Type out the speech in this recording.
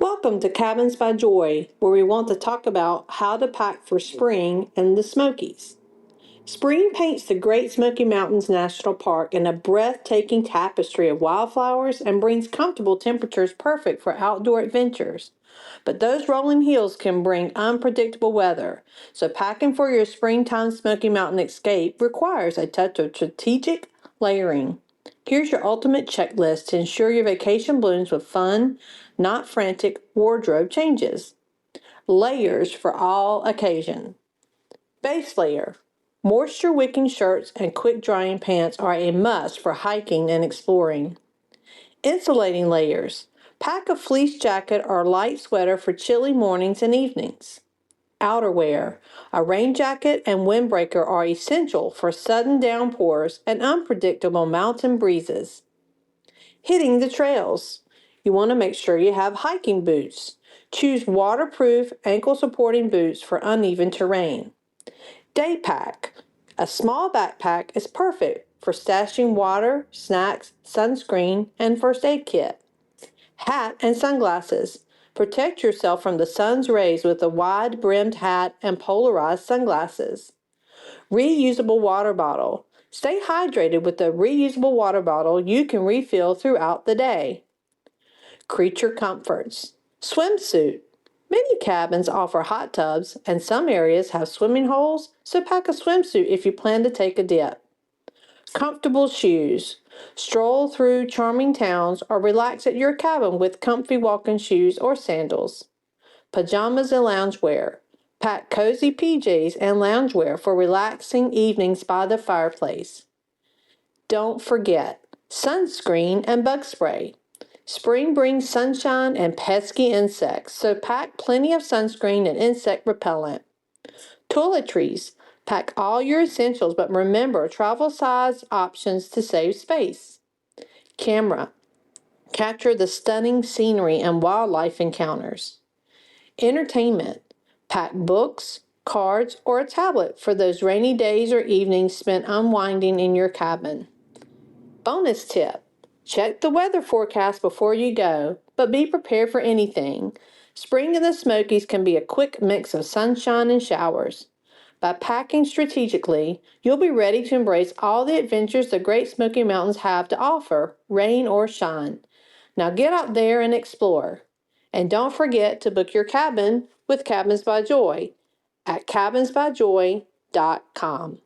Welcome to Cabins by Joy, where we want to talk about how to pack for spring in the Smokies. Spring paints the Great Smoky Mountains National Park in a breathtaking tapestry of wildflowers and brings comfortable temperatures perfect for outdoor adventures. But those rolling hills can bring unpredictable weather, so packing for your springtime Smoky Mountain escape requires a touch of strategic layering. Here's your ultimate checklist to ensure your vacation blooms with fun, not frantic wardrobe changes. Layers for all occasions. Base layer. Moisture-wicking shirts and quick-drying pants are a must for hiking and exploring. Insulating layers. Pack a fleece jacket or light sweater for chilly mornings and evenings. Outerwear. A rain jacket and windbreaker are essential for sudden downpours and unpredictable mountain breezes. Hitting the trails. You want to make sure you have hiking boots. Choose waterproof, ankle-supporting boots for uneven terrain. Day pack. A small backpack is perfect for stashing water, snacks, sunscreen, and first aid kit. Hat and sunglasses. Protect yourself from the sun's rays with a wide-brimmed hat and polarized sunglasses. Reusable water bottle. Stay hydrated with a reusable water bottle you can refill throughout the day. Creature comforts. Swimsuit. Many cabins offer hot tubs, and some areas have swimming holes, so pack a swimsuit if you plan to take a dip. Comfortable shoes. Stroll through charming towns or relax at your cabin with comfy walking shoes or sandals. Pajamas and loungewear. Pack cozy PJs and loungewear for relaxing evenings by the fireplace. Don't forget sunscreen and bug spray. Spring brings sunshine and pesky insects, so pack plenty of sunscreen and insect repellent. Toiletries. Pack all your essentials, but remember travel-size options to save space. Camera. Capture the stunning scenery and wildlife encounters. Entertainment. Pack books, cards, or a tablet for those rainy days or evenings spent unwinding in your cabin. Bonus tip. Check the weather forecast before you go, but be prepared for anything. Spring in the Smokies can be a quick mix of sunshine and showers. By packing strategically, you'll be ready to embrace all the adventures the Great Smoky Mountains have to offer, rain or shine. Now get out there and explore. And don't forget to book your cabin with Cabins by Joy at cabinsbyjoy.com.